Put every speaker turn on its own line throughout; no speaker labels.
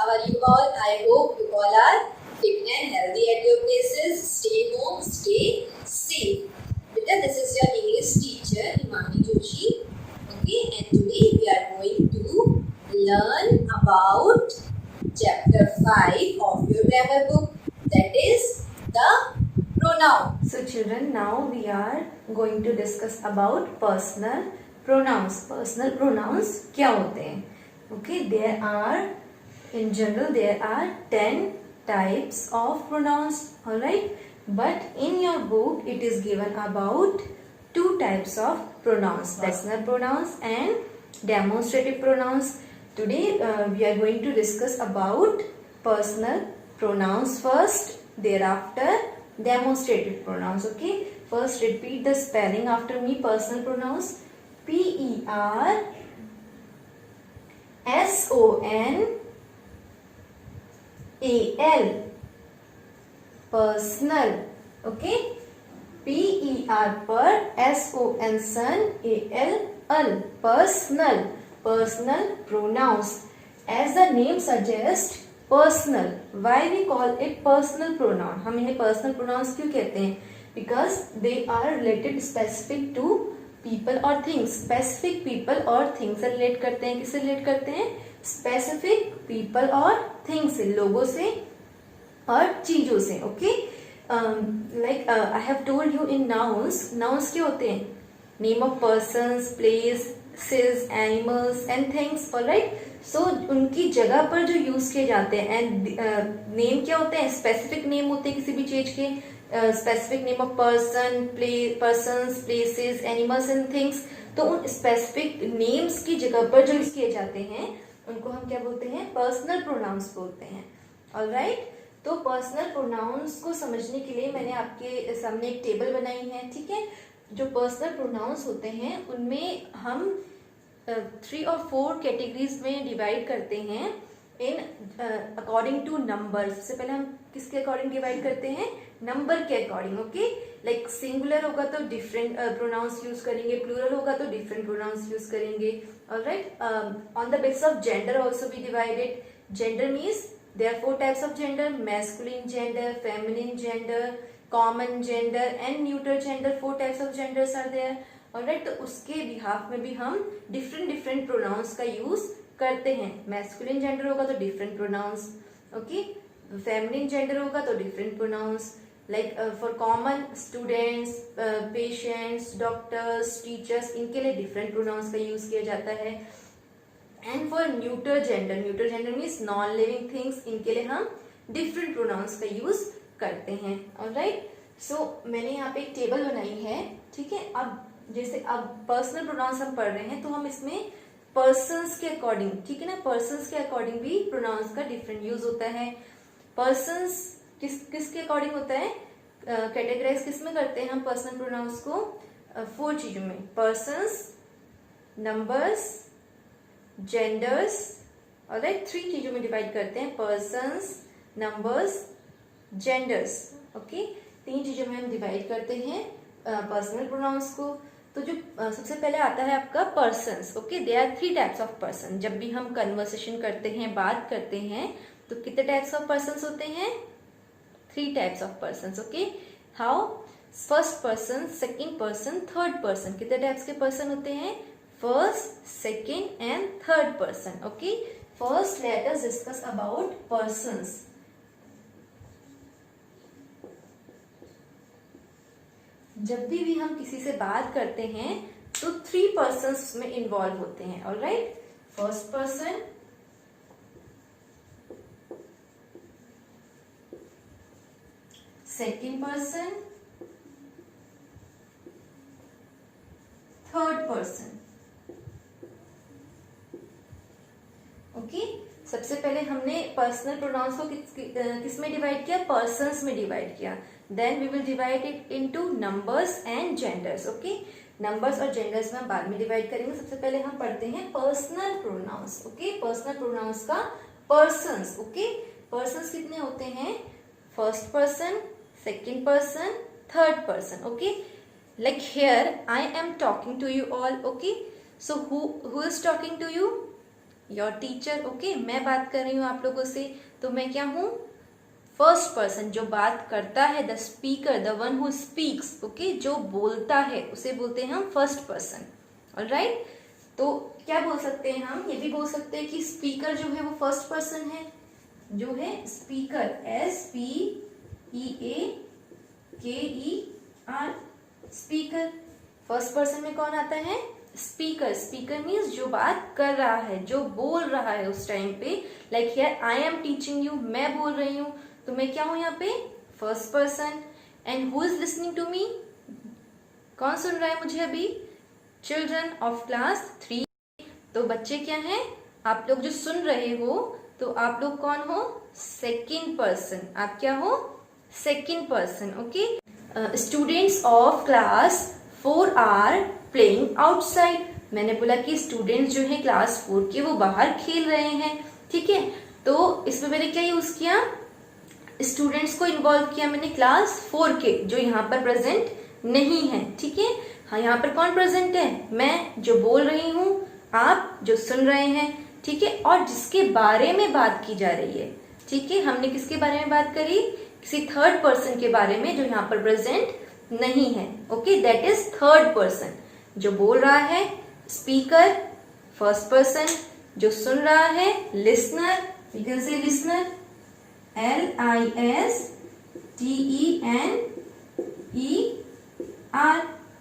How are you all? I hope you all are fit and healthy at your places. Stay home, stay safe. Beta, this is your English teacher, Himani Joshi. Okay, and today we are going to learn about chapter 5 of your grammar book, that is the pronoun.
So children, now we are going to discuss about personal pronouns. Personal pronouns क्या होते हैं? Okay, in general there are 10 types of pronouns, alright? But in your book it is given about 2 types of pronouns, personal pronouns and demonstrative pronouns. Today we are going to discuss about personal pronouns first, thereafter demonstrative pronouns. Okay, first repeat the spelling after me. Personal pronouns: PERSONAL. Personal. Okay, PER पर SON son AL. Personal. Personal pronouns. As the name suggests, personal. Why we call it personal pronoun? हम इन्हें personal pronouns क्यों कहते हैं? Because they are related specific to people or things. Specific people or things से relate करते हैं. किससे relate करते हैं? Specific people और things से, लोगों से और चीजों से. Okay, like I have told you in nouns. Nouns क्या होते हैं? Name of persons, places, animals and things. Alright. So उनकी जगह पर जो यूज किए जाते हैं. एंड नेम क्या होते हैं? स्पेसिफिक नेम होते हैं किसी भी चीज के. Specific name of persons, places, animals and things. तो उन स्पेसिफिक नेम्स की जगह पर जो यूज किए जाते हैं उनको हम क्या बोलते हैं? पर्सनल प्रोनाउंस बोलते हैं. ऑलराइट. तो पर्सनल प्रोनाउंस को समझने के लिए मैंने आपके सामने एक टेबल बनाई है. ठीक है. जो पर्सनल प्रोनाउंस होते हैं उनमें हम 3 और 4 कैटेगरीज में डिवाइड करते हैं इन अकॉर्डिंग टू नंबर. सबसे पहले हम किसके अकॉर्डिंग डिवाइड करते हैं? नंबर के अकॉर्डिंग. ओके, लाइक सिंगुलर होगा तो डिफरेंट प्रोनाउंस यूज करेंगे, प्लूरल होगा तो डिफरेंट प्रोनाउंस यूज करेंगे. Alright. On the basis of gender also we divided. Gender means there are 4 types of gender: masculine gender, feminine gender, common gender and neuter gender. 4 types of genders are there. Alright, तो उसके behalf में भी हम different pronouns का use करते हैं. Masculine gender होगा तो different pronouns. Okay, feminine gender होगा तो different pronouns. Like for common students, patients, doctors, teachers, इनके लिए डिफरेंट प्रोनाउंस का यूज किया जाता है. And for neuter gender means non living things, इनके लिए हम डिफरेंट प्रोनाउंस का यूज करते हैं. ऑलराइट. सो मैंने यहाँ पे एक टेबल बनाई है. ठीक है. अब जैसे अब पर्सनल प्रोनाउंस हम पढ़ रहे हैं तो हम इसमें पर्सन्स के अकॉर्डिंग, ठीक है ना, पर्सन्स के अकॉर्डिंग भी प्रोनाउंस का डिफरेंट यूज होता है. पर्सन्स किसके अकॉर्डिंग होता है? कैटेगराइज किस में करते हैं हम पर्सनल प्रोनाउंस को? 4 चीजों में. Persons, numbers, genders. ऑलराइट. 3 चीजों में डिवाइड करते हैं. Persons, numbers, genders. ओके, 3 चीजों में हम डिवाइड करते हैं पर्सनल प्रोनाउंस को. तो जो सबसे पहले आता है आपका persons. Okay, they are 3 types of person. जब भी हम कन्वर्सेशन करते हैं, बात करते हैं, तो कितने टाइप्स ऑफ पर्सन्स होते हैं? 3 types of persons. Okay, how? First person, second person, third person. कितने टाइप्स के पर्सन होते हैं? First, second and third person. Okay. First, let us discuss about persons. जब भी हम किसी से बात करते हैं तो 3 persons में इन्वॉल्व होते हैं. Alright. First person, second person, third person. Okay. सबसे पहले हमने पर्सनल प्रोनाउंस को किस में डिवाइड किया? पर्सन्स में डिवाइड किया. Then we will divide it into numbers and genders. Okay, numbers और जेंडर्स में हम बाद में डिवाइड करेंगे. सबसे पहले हम पढ़ते हैं personal pronouns. Okay, personal pronouns का पर्सन्स. ओके, पर्सन्स कितने होते हैं? First person, second person, third person. Okay, like here I am talking to you all. Okay, so who is talking to you? Your teacher. Okay, मैं बात कर रही हूँ आप लोगों से, तो मैं क्या हूँ? फर्स्ट पर्सन, जो बात करता है, the speaker, the one who speaks. Okay, जो बोलता है उसे बोलते हैं हम फर्स्ट पर्सन। ऑलराइट, तो क्या बोल सकते हैं हम? ये भी बोल सकते हैं कि स्पीकर जो है वो फर्स्ट पर्सन है, जो है speaker, SPEAKER, speaker. First person में कौन आता है? स्पीकर। स्पीकर मीन्स जो बात कर रहा है, जो बोल रहा है उस टाइम पे। Like here I am teaching you, मैं बोल रही हूँ, तो मैं क्या हूं यहाँ पे? First person. And who is listening to me? कौन सुन रहा है मुझे अभी? Children of class 3। तो बच्चे क्या हैं? आप लोग जो सुन रहे हो, तो आप लोग कौन हो? Second person. आप क्या हो? Second person. Okay, students of class 4 are playing outside. मैंने बोला कि स्टूडेंट्स जो है क्लास 4 के वो बाहर खेल रहे हैं। ठीक है, तो इसमें मैंने क्या यूज किया? स्टूडेंट्स को इन्वॉल्व किया मैंने, क्लास 4 के, जो यहाँ पर प्रेजेंट नहीं है। ठीक है, हाँ, यहाँ पर कौन प्रेजेंट है? मैं जो बोल रही हूँ, आप जो सुन रहे हैं। ठीक है, और जिसके बारे में बात की जा रही है। ठीक है, हमने किसके बारे में बात करी? किसी थर्ड पर्सन के बारे में, जो यहाँ पर प्रेजेंट नहीं है। Okay, that is third person. जो बोल रहा है स्पीकर, फर्स्ट पर्सन। जो सुन रहा है listener, you can say listener, LISTENER।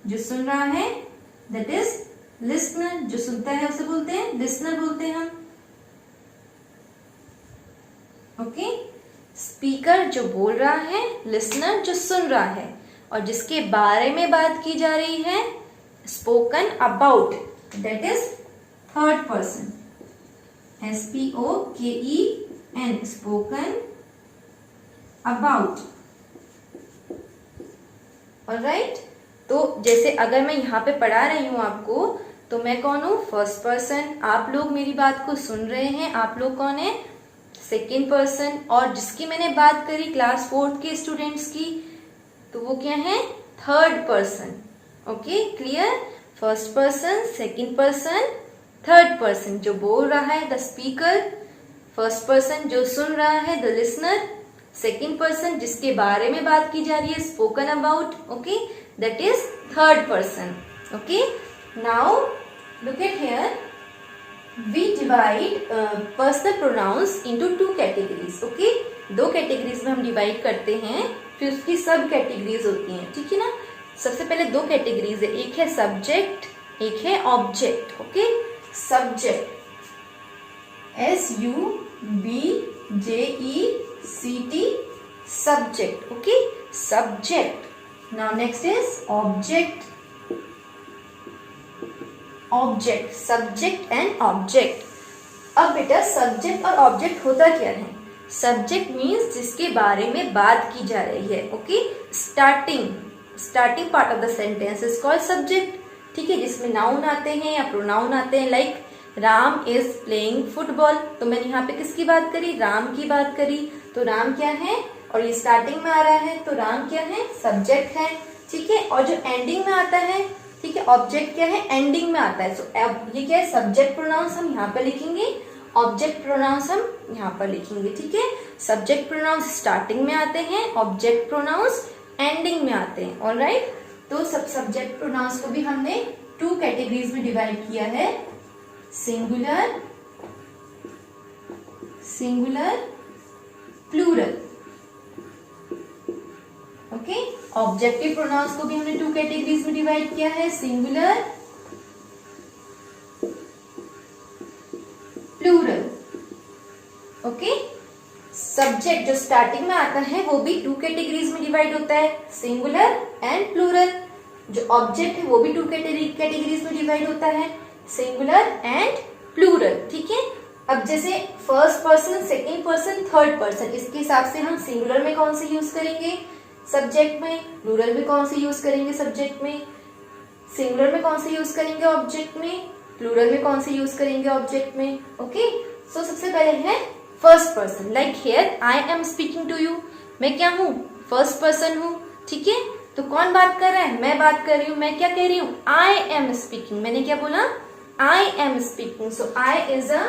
जो सुन रहा है दैट इज लिसनर। जो सुनता है उसे बोलते हैं लिसनर, बोलते हैं हम। ओके, स्पीकर जो बोल रहा है, लिसनर जो सुन रहा है, और जिसके बारे में बात की जा रही है, spoken about, that is third person, SPOKEN, spoken about. Alright, तो जैसे अगर मैं यहाँ पे पढ़ा रही हूँ आपको, तो मैं कौन हूँ? First person. आप लोग मेरी बात को सुन रहे हैं, आप लोग कौन है? Second person. और जिसकी मैंने बात करी क्लास 4 के स्टूडेंट्स की, तो वो क्या है? Third person. Okay, clear? First person, second person, third person. जो बोल रहा है द स्पीकर, फर्स्ट पर्सन। जो सुन रहा है द लिसनर, सेकेंड पर्सन। जिसके बारे में बात की जा रही है, spoken about. Okay, that is third person. Okay, now look at here, we divide personal pronouns into 2 categories. Okay, 2 categories में हम डिवाइड करते हैं, फिर उसकी सब कैटेगरीज होती हैं। ठीक है ना? सबसे पहले 2 कैटेगरीज है, एक है सब्जेक्ट, एक है object. Okay, subject, SUBJECT, subject. Okay, subject. Now next is object. Object, subject and object. अब बेटा सब्जेक्ट और ऑब्जेक्ट होता क्या है? सब्जेक्ट मीन्स जिसके बारे में बात की जा रही है। Okay, starting part of the sentence is called subject. ठीक है, जिसमें नाउन आते हैं या प्रोनाउन आते हैं। Like Ram is playing football, तो मैंने यहाँ पे किसकी बात करी? राम की बात करी। तो राम क्या है? और ये स्टार्टिंग में आ रहा है, तो राम क्या है? सब्जेक्ट है। ठीक है, और जो एंडिंग में आता है, ठीक है, ऑब्जेक्ट क्या है? एंडिंग में आता है। सो ये क्या है? सब्जेक्ट प्रोनाउंस हम यहाँ पर लिखेंगे, ऑब्जेक्ट प्रोनाउंस हम यहाँ पर लिखेंगे। ठीक है, सब्जेक्ट प्रोनाउंस स्टार्टिंग में आते हैं, ऑब्जेक्ट प्रोनाउंस एंडिंग में आते हैं। ऑलराइट, तो सब सब्जेक्ट प्रोनाउंस को भी हमने 2 कैटेगरीज में डिवाइड किया है, singular, plural. Okay, objective pronouns को भी हमने 2 कैटेगरीज में डिवाइड किया है, सिंगुलर, प्लूरल। ओके, सब्जेक्ट जो स्टार्टिंग में आता है वो भी 2 कैटेगरीज में डिवाइड होता है, सिंगुलर एंड प्लूरल। जो ऑब्जेक्ट है वो भी 2 कैटेगरीज में डिवाइड होता है, सिंगुलर एंड प्लूरल। ठीक है, अब जैसे first person, second person, third person, इसके हिसाब से हम सिंगुलर में कौन से यूज करेंगे? सब्जेक्ट में। प्लूरल में कौन से यूज करेंगे? सब्जेक्ट में। सिंगुलर में कौन से यूज करेंगे? ऑब्जेक्ट में। प्लूरल में कौन से यूज करेंगे? ऑब्जेक्ट में। ओके, सो सबसे पहले है first person. Like here I am speaking to you, मैं क्या हूँ? फर्स्ट पर्सन हूँ। ठीक है, तो कौन बात कर रहा है? मैं बात कर रही हूँ। मैं क्या कह रही हूँ? I am speaking. मैंने क्या बोला? आई am speaking. So I is a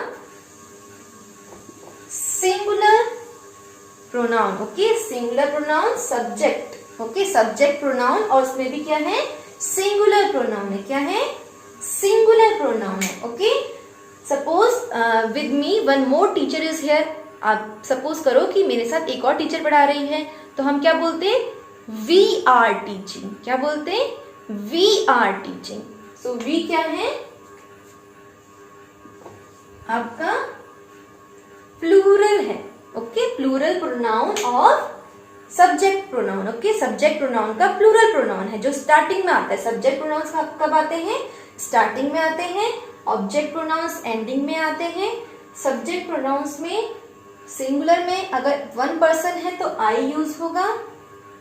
singular pronoun, okay, singular pronoun subject, okay, subject pronoun, और उसमें भी क्या है, सिंगुलर प्रोनाउन है, क्या है, सिंगुलर प्रोनाउन है, okay. Suppose with me one more teacher is here, आप सपोज करो कि मेरे साथ एक और टीचर पढ़ा रही है, तो हम क्या बोलते हैं, वी आर टीचिंग, क्या बोलते हैं, we are teaching. So we क्या है आपका प्लूरल है, okay, plural pronoun of subject pronoun, okay, subject pronoun का प्लूरल प्रोनाउन है जो स्टार्टिंग में आता है। सब्जेक्ट प्रोनाउंस कब आते हैं, स्टार्टिंग में आते हैं, ऑब्जेक्ट प्रोनाउंस एंडिंग में आते हैं। सब्जेक्ट प्रोनाउंस में सिंगुलर में अगर वन पर्सन है तो आई यूज होगा,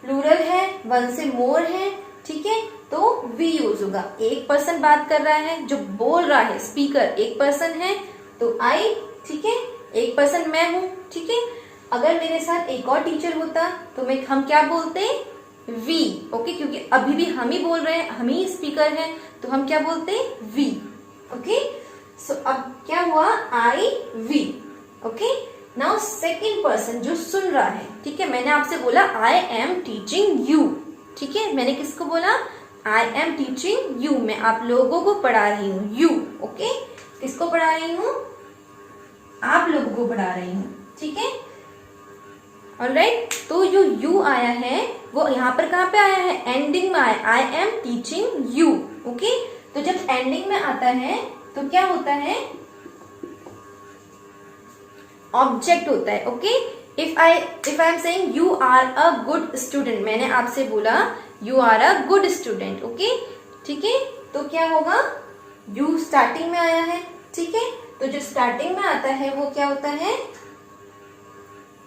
प्लूरल है, वन से मोर है, ठीक है, तो वी यूज होगा। एक पर्सन बात कर रहा है, जो बोल रहा है स्पीकर एक पर्सन है तो आई, ठीक है, एक पर्सन मैं हूं, ठीक है। अगर मेरे साथ एक और टीचर होता तो हम क्या बोलते, वी, ओके, क्योंकि अभी भी हम ही बोल रहे हैं, हम ही स्पीकर हैं, तो हम क्या बोलते, वी, ओके। सो अब क्या हुआ, I we, okay. Now second person जो सुन रहा है, ठीक है, मैंने आपसे बोला आई एम टीचिंग यू, ठीक है, मैंने किसको बोला, आई एम टीचिंग यू, मैं आप लोगों को पढ़ा रही हूँ, यू, ओके, किसको पढ़ा रही हूँ, आप लोगों को पढ़ा रही हूँ, ठीक है, ऑलराइट। तो जो यू आया है वो यहाँ पर कहाँ पे आया है, एंडिंग में आया, I am teaching you, okay. तो जब एंडिंग में आता है तो क्या होता है, ऑब्जेक्ट होता है, okay. If I am saying you are a good student, मैंने आपसे बोला you are a good student, okay, ठीक है, तो क्या होगा, यू स्टार्टिंग में आया है, ठीक है, तो जो स्टार्टिंग में आता है वो क्या होता है,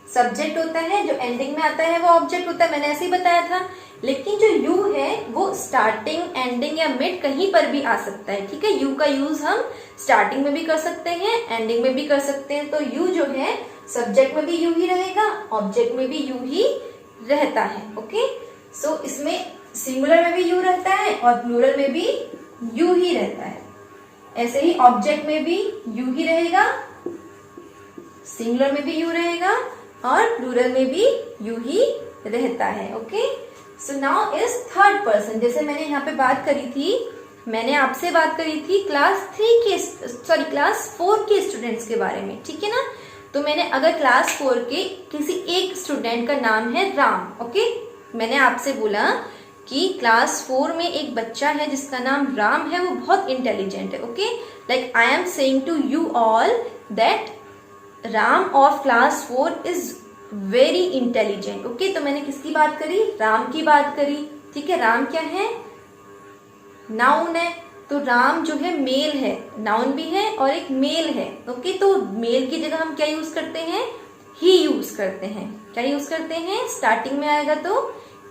सब्जेक्ट होता है, जो एंडिंग में आता है वो ऑब्जेक्ट होता है, मैंने ऐसे ही बताया था। लेकिन जो यू है वो स्टार्टिंग, एंडिंग या मिड कहीं पर भी आ सकता है, ठीक है, यू का यूज हम स्टार्टिंग में भी कर सकते हैं, एंडिंग में भी कर सकते हैं। तो यू जो है सब्जेक्ट में भी यू ही रहेगा, ऑब्जेक्ट में भी यू ही रहता है, ओके। सो इसमें सिंगुलर में भी यू रहता है और प्लूरल में भी यू ही रहता है। ऐसे ही ऑब्जेक्ट में भी यू ही रहेगा, सिंगुलर में भी यू रहेगा और प्लूरल में भी यू ही रहता है, okay. So now is third person, जैसे मैंने यहाँ पे बात करी थी, मैंने आपसे बात करी थी क्लास 4 के स्टूडेंट्स के बारे में, ठीक है ना। तो मैंने अगर क्लास 4 के किसी एक स्टूडेंट का नाम है राम, ओके, मैंने आपसे बोला कि क्लास 4 में एक बच्चा है जिसका नाम राम है, वो बहुत इंटेलिजेंट है, okay. Like I am saying to you all that Ram of class 4 is very intelligent, okay. तो मैंने किसकी बात करी, राम की बात करी, ठीक है। राम क्या है, नाउन है, तो राम जो है मेल है, नाउन भी है और एक मेल है, ओके। तो मेल की जगह हम क्या यूज करते हैं, ही यूज करते हैं, क्या यूज करते हैं, स्टार्टिंग में आएगा तो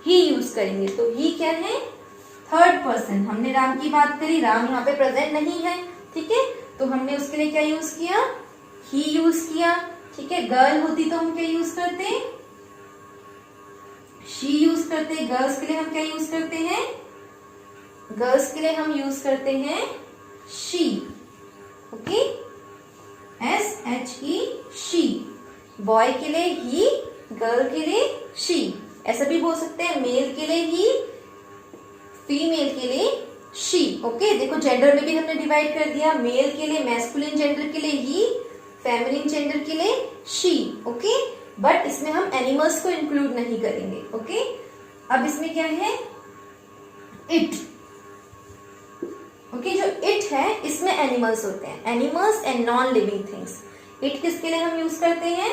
ही यूज करेंगे। तो ही क्या है, थर्ड पर्सन। हमने राम की बात करी, राम यहाँ पे प्रेजेंट नहीं है, ठीक है, तो हमने उसके लिए क्या यूज किया, ही यूज किया, ठीक है। गर्ल होती तो हम क्या यूज करते, शी यूज करते। गर्ल्स के लिए हम क्या यूज करते हैं, गर्ल्स के लिए हम यूज करते हैं she, okay, SHE, she. Boy के लिए ही, गर्ल के लिए शी, ऐसा भी बोल सकते हैं। मेल के लिए ही, फीमेल के लिए शी, ओके। देखो जेंडर में भी हमने डिवाइड कर दिया, मेल के लिए मैस्कुलिन जेंडर के लिए ही, फेमिनिन जेंडर के लिए शी, ओके। बट इसमें हम एनिमल्स को इंक्लूड नहीं करेंगे, ओके। अब इसमें क्या है, इट, ओके। जो इट है इसमें एनिमल्स होते हैं, animals and non living things. It किसके लिए हम यूज करते हैं,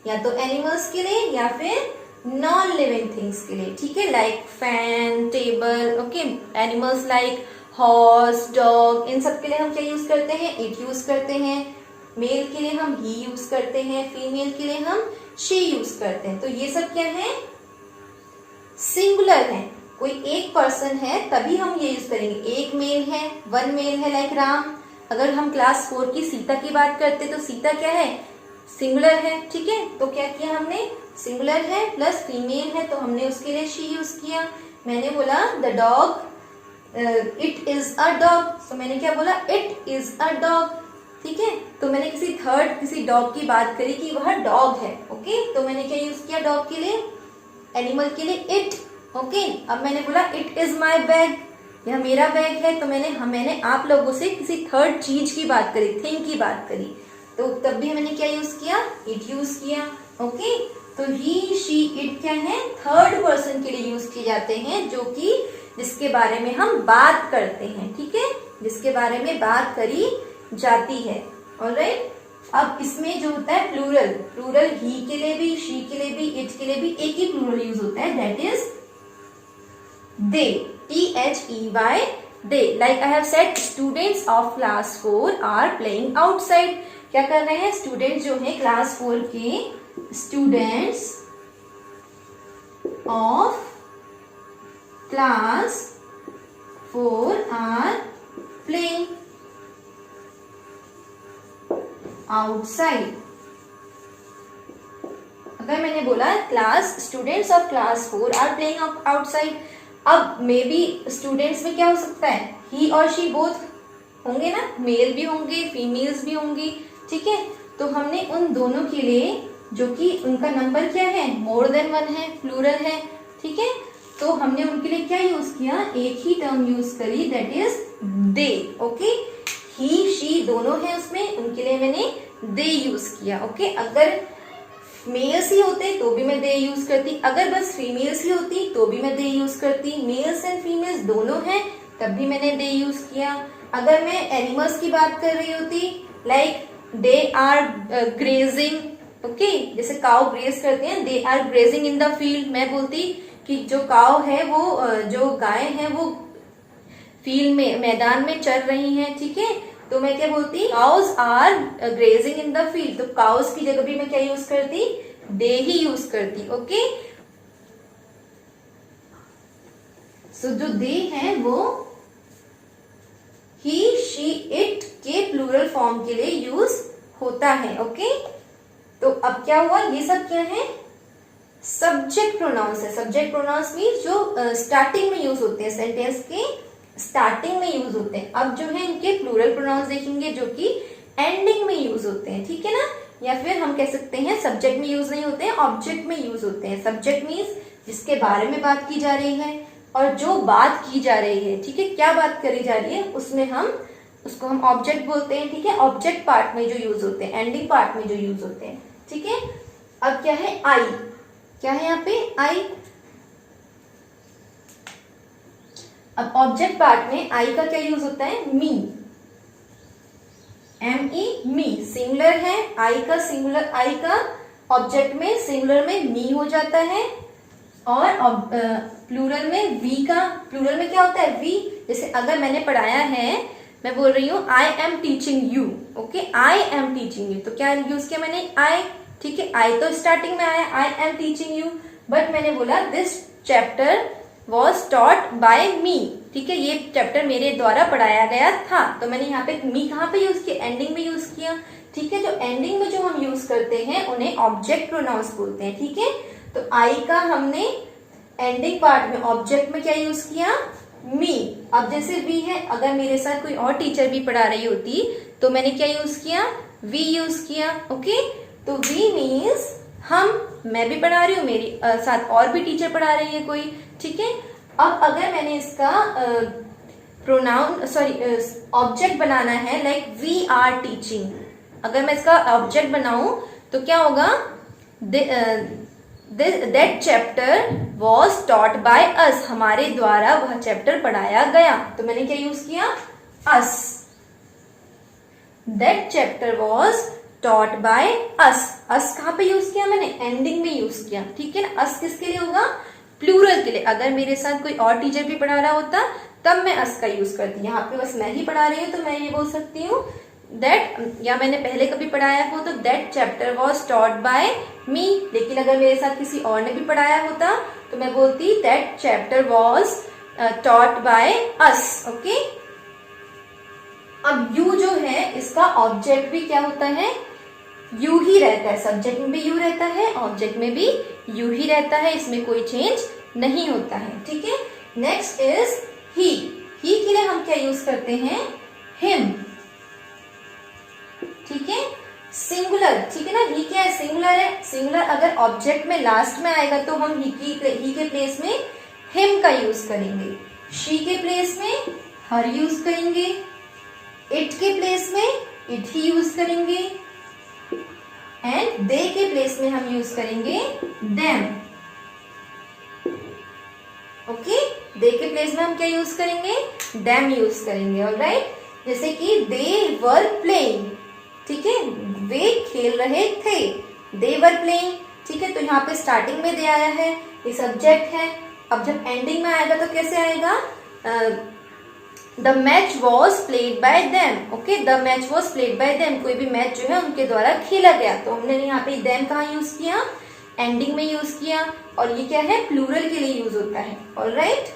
या तो एनिमल्स के लिए या फिर नॉन लिविंग थिंग्स के लिए, ठीक है। Like fan, table, okay. Animals like horse, dog, इन सब के लिए हम क्या यूज करते हैं, इट यूज करते हैं। मेल के लिए हम ही यूज करते हैं, फीमेल के लिए हम शी यूज करते हैं। तो ये सब क्या है, सिंगुलर है, कोई एक पर्सन है तभी हम ये यूज करेंगे। एक मेल है, वन मेल है, लाइक राम। अगर हम क्लास 4 की सीता की बात करते तो सीता क्या है, सिंगुलर है, ठीक है। तो क्या किया हमने, सिंगुलर है प्लस फीमेल है तो हमने उसके लिए शी यूज किया। मैंने बोला the dog, it is a dog, तो मैंने क्या बोला, इट इज अ डॉग। ठीक है। तो मैंने किसी डॉग की बात करी कि वह डॉग है, ओके। तो मैंने क्या यूज किया डॉग के लिए, एनिमल के लिए इट, ओके। अब मैंने बोला इट इज माई बैग, यह मेरा बैग है। तो मैंने आप लोगों से किसी थर्ड चीज की बात करी, थिंग की बात करी, तो तब भी मैंने क्या यूज किया, इट यूज किया, ओके। तो ही शी इट क्या है, थर्ड पर्सन के लिए यूज किए जाते हैं, जो कि जिसके बारे में हम बात करते हैं, ठीक है, जिसके बारे में बात करी जाती है, ऑलराइट। अब इसमें जो होता है प्लूरल ही के लिए भी, शी के लिए भी, इट के लिए भी एक ही प्लूरल यूज होता है, that is they, THEY, they. Like I have said students of class 4 are playing outside. क्या कर रहे हैं, स्टूडेंट्स जो है क्लास 4 के students of class 4 are playing outside. अगर मैंने बोला students of class 4 are playing outside, अब मे बी स्टूडेंट्स में क्या हो सकता है, ही और शी बोथ होंगे ना, मेल भी होंगे, फीमेल्स भी होंगी, ठीक है। तो हमने उन दोनों के लिए, जो कि उनका नंबर क्या है, मोर देन 1 है, प्लूरल है, ठीक है, तो हमने उनके लिए क्या यूज किया, एक ही टर्म यूज करी, that is they, okay. He she दोनों है उसमें, उनके लिए मैंने दे यूज किया, ओके। अगर मेल्स ही होते तो भी मैं दे यूज करती, अगर बस फीमेल्स ही होती तो भी मैं दे यूज करती, मेल्स एंड फीमेल्स दोनों हैं तब भी मैंने दे यूज किया। अगर मैं एनिमल्स की बात कर रही होती, like they are grazing, okay, जैसे काउ ग्रेज करते हैं, they are grazing in the field, मैं बोलती कि जो काउ है वो जो गाय है वो फील्ड में, मैदान में चल रही हैं, ठीक है। तो मैं क्या बोलती, cows are grazing in the field, तो काउज की जगह भी मैं क्या यूज करती, दे ही यूज करती, ओके। सो जो दे है वो ही शी इट के प्लूरल फॉर्म के लिए यूज होता है, ओके। तो अब क्या हुआ, ये सब क्या है, सब्जेक्ट प्रोनाउंस है। सब्जेक्ट प्रोनाउंस मीन्स जो स्टार्टिंग में यूज होते हैं, सेंटेंस के स्टार्टिंग में यूज होते हैं। अब जो है इनके प्लूरल प्रोनाउंस देखेंगे जो कि एंडिंग में यूज होते हैं, ठीक है ना। या फिर हम कह सकते हैं सब्जेक्ट में यूज नहीं होते हैं, ऑब्जेक्ट में यूज होते हैं। सब्जेक्ट मीन्स जिसके बारे में बात की जा रही है, और जो बात की जा रही है, ठीक है, क्या बात करी जा रही है, उसमें उसको हम ऑब्जेक्ट बोलते हैं, ठीक है। ऑब्जेक्ट पार्ट में जो यूज होते हैं, एंडिंग पार्ट में जो यूज होते हैं, ठीक है। अब क्या है, आई, क्या है यहाँ पे, आई। अब ऑब्जेक्ट पार्ट में आई का क्या यूज होता है, मी, ME, मी, सिंगुलर है, आई का ऑब्जेक्ट में सिंगुलर में मी हो जाता है, और प्लूरल में वी का, प्लूरल में क्या होता है, वी। जैसे अगर मैंने पढ़ाया है, मैं बोल रही हूँ I am teaching you, okay, I am teaching you, तो क्या यूज किया मैंने, आई, ठीक है। आई तो स्टार्टिंग में आया, I am teaching you, but मैंने बोला this chapter was taught by me, ठीक है, ये चैप्टर मेरे द्वारा पढ़ाया गया था। तो मैंने यहाँ पे मी कहाँ पे यूज किया, एंडिंग में यूज किया, ठीक है। जो एंडिंग में जो हम यूज करते हैं उन्हें ऑब्जेक्ट प्रोनाउंस बोलते हैं, ठीक है। तो आई का हमने एंडिंग पार्ट में ऑब्जेक्ट में क्या यूज किया, मी। अब जैसे वी है, अगर मेरे साथ कोई और टीचर भी पढ़ा रही होती तो मैंने क्या यूज किया, वी यूज किया, ओके। तो वी मीन्स मैं भी पढ़ा रही हूँ, मेरी साथ और भी टीचर पढ़ा रही है कोई, ठीक है। अब अगर मैंने इसका ऑब्जेक्ट बनाना है, लाइक वी आर टीचिंग, अगर मैं इसका ऑब्जेक्ट बनाऊं तो क्या होगा, that chapter was taught by अस, हमारे द्वारा वह चैप्टर पढ़ाया गया। तो मैंने क्या यूज किया, us, that chapter was taught by us. Us कहाँ पे यूज किया मैंने, एंडिंग में यूज किया, ठीक है ना। अस किसके लिए होगा, प्लूरल के लिए। अगर मेरे साथ कोई और टीचर भी पढ़ा रहा होता तब मैं अस का यूज करती, यहाँ पे बस मैं ही पढ़ा रही हूँ तो मैं ये बोल सकती हूँ दैट, या मैंने पहले कभी पढ़ाया हो तो that chapter was taught by me. लेकिन अगर मेरे साथ किसी और ने भी पढ़ाया होता तो मैं बोलती that chapter was taught by us, okay. अब यू जो है, इसका ऑब्जेक्ट भी क्या होता है, यू ही रहता है। सब्जेक्ट में भी यू रहता है, ऑब्जेक्ट में भी यू ही रहता है, इसमें कोई चेंज नहीं होता है, ठीक है। नेक्स्ट इज ही के लिए हम क्या यूज करते हैं, हिम, सिंगुलर, ठीक है ना। ही क्या है, सिंगुलर है। सिंगुलर अगर ऑब्जेक्ट में लास्ट में आएगा तो हम ही के प्लेस में हिम का यूज करेंगे, शी के प्लेस में हर यूज करेंगे, इट के प्लेस में इट ही यूज करेंगे, एंड दे के प्लेस में हम यूज करेंगे देम। ओके, दे के प्लेस में हम क्या यूज करेंगे, देम यूज करेंगे। ऑलराइट, जैसे कि दे वर प्लेइंग, ठीक है, वे खेल रहे थे, दे वर प्लेइंग, ठीक है। तो यहाँ पे स्टार्टिंग में दे आया है, ये सब्जेक्ट है। अब जब एंडिंग में आएगा तो कैसे आएगा, the match was played by them. Okay, the match was played by them, कोई भी मैच जो है उनके द्वारा खेला गया। तो हमने यहाँ पे देम कहाँ यूज किया, एंडिंग में यूज किया, और ये क्या है, प्लूरल के लिए यूज होता है। ऑलराइट,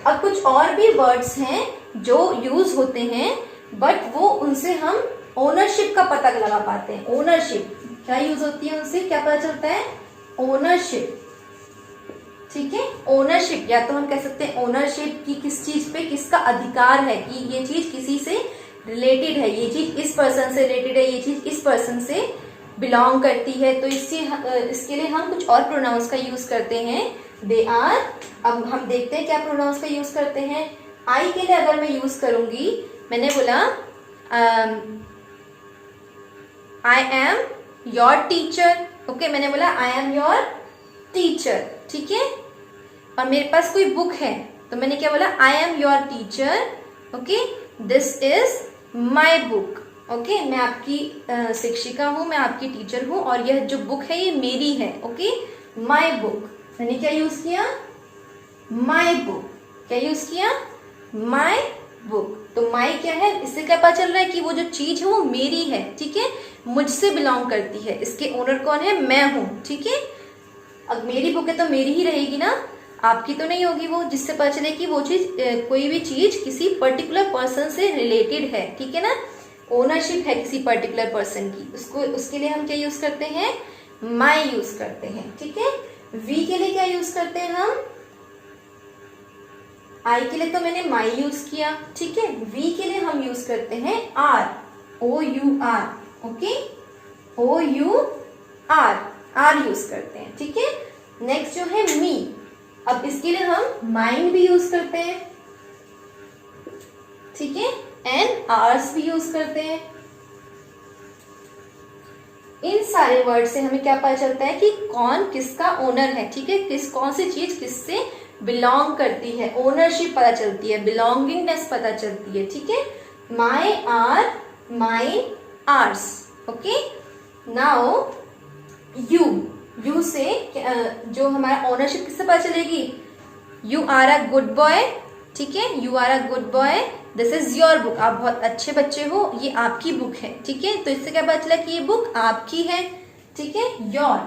अब कुछ और भी वर्ड्स हैं जो यूज होते हैं, बट वो उनसे हम ओनरशिप का पता लगा पाते हैं। ओनरशिप क्या यूज होती है, उनसे क्या पता चलता है, ओनरशिप, ठीक है। ओनरशिप, या तो हम कह सकते हैं ओनरशिप की किस चीज पे किसका अधिकार है, कि ये चीज किसी से रिलेटेड है, ये चीज इस पर्सन से रिलेटेड है, ये चीज इस पर्सन से बिलोंग करती है। तो इसके लिए हम कुछ और प्रोनाउंस का यूज करते हैं, दे आर। अब हम देखते हैं क्या प्रोनाउंस का यूज करते हैं। आई के लिए अगर मैं यूज करूंगी, मैंने बोला I am your teacher. Okay, मैंने बोला आई एम योर टीचर, ठीक है। और मेरे पास कोई बुक है तो मैंने क्या बोला, I am your teacher. Okay, this is my book. Okay, मैं आपकी शिक्षिका हूँ, मैं आपकी टीचर हूँ, और यह जो बुक है ये मेरी है। ओके, माई बुक, मैंने क्या यूज किया, माई बुक। क्या यूज किया, माई बुक। तो माई क्या है, इससे क्या पता चल रहा है कि वो जो चीज है वो मेरी है, ठीक है, मुझसे बिलोंग करती है। इसके ओनर कौन है, मैं हूं, ठीक है। अब मेरी बुक है तो मेरी ही रहेगी ना, आपकी तो नहीं होगी वो, जिससे पता चले कि वो चीज कोई भी चीज किसी पर्टिकुलर पर्सन से रिलेटेड है, ठीक है ना। ओनरशिप है किसी पर्टिकुलर पर्सन की, उसके लिए हम क्या यूज करते हैं, माई यूज करते हैं, ठीक है। वी के लिए क्या यूज करते हैं हम, आई के लिए तो मैंने माई यूज किया, ठीक है। वी के लिए हम यूज करते हैं R, O U R. Okay, O U R use करते हैं, ठीक है। नेक्स्ट जो है मी, अब इसके लिए हम माइंड भी यूज करते हैं, ठीक है, एंड आर्स भी यूज करते हैं। इन सारे वर्ड से हमें क्या पता चलता है कि कौन किसका ओनर है, ठीक है, कौन सी चीज किससे बिलोंग करती है, ओनरशिप पता चलती है, बिलोंगिंगनेस पता चलती है, ठीक है। My our, mine, ours. Okay, now you से जो हमारा ओनरशिप किससे पता चलेगी, you are a good boy, ठीक है, you are a good boy, this is your book, आप बहुत अच्छे बच्चे हो, ये आपकी बुक है, ठीक है। तो इससे क्या पता चला कि ये बुक आपकी है, ठीक है। Your,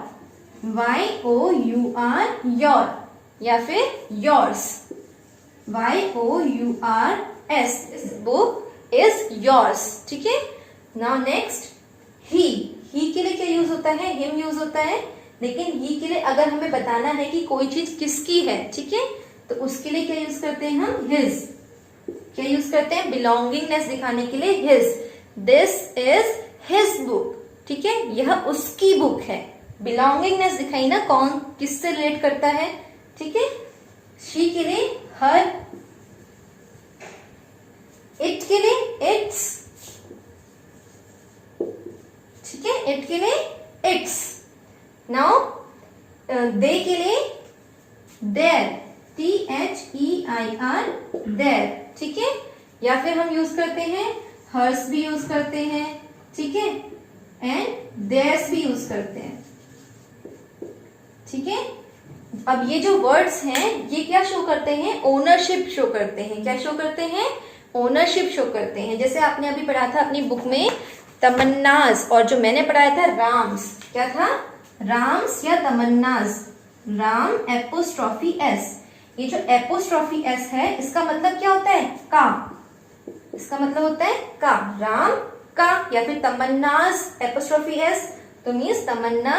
Y O U R, your, या फिर yours, Y O U R S, this book is yours, ठीक है। नाउ नेक्स्ट ही के लिए क्या यूज होता है, हिम यूज होता है, लेकिन ही के लिए अगर हमें बताना है कि कोई चीज किसकी है, ठीक है, तो उसके लिए क्या यूज करते हैं हम, हिज। क्या यूज करते हैं, बिलोंगिंगनेस दिखाने के लिए his, this is his book, ठीक है, यह उसकी बुक है। बिलोंगिंगनेस दिखाई ना, कौन किससे रिलेट करता है, ठीक है। शी के लिए हर, इट के लिए इट्स, ठीक है, इट के लिए इट्स। नाउ दे के लिए देयर, THEIR, देयर, ठीक है। या फिर हम यूज करते हैं हर्स भी यूज करते हैं, ठीक है, एंड देयर्स भी यूज करते हैं, ठीक है। अब ये जो वर्ड्स हैं ये क्या शो करते हैं, ओनरशिप शो करते हैं। क्या शो करते हैं, ओनरशिप शो करते हैं। जैसे आपने अभी पढ़ा था अपनी बुक में तमन्नाज, और जो मैंने पढ़ाया था राम्स, क्या था, राम्स या तमन्नाज, राम एपोस्ट्रॉफी एस। ये जो एपोस्ट्रॉफी एस है इसका मतलब क्या होता है, का, इसका मतलब होता है का, राम का, या फिर तमन्नाज एपोस्ट्रॉफी एस तो मीन्स तमन्ना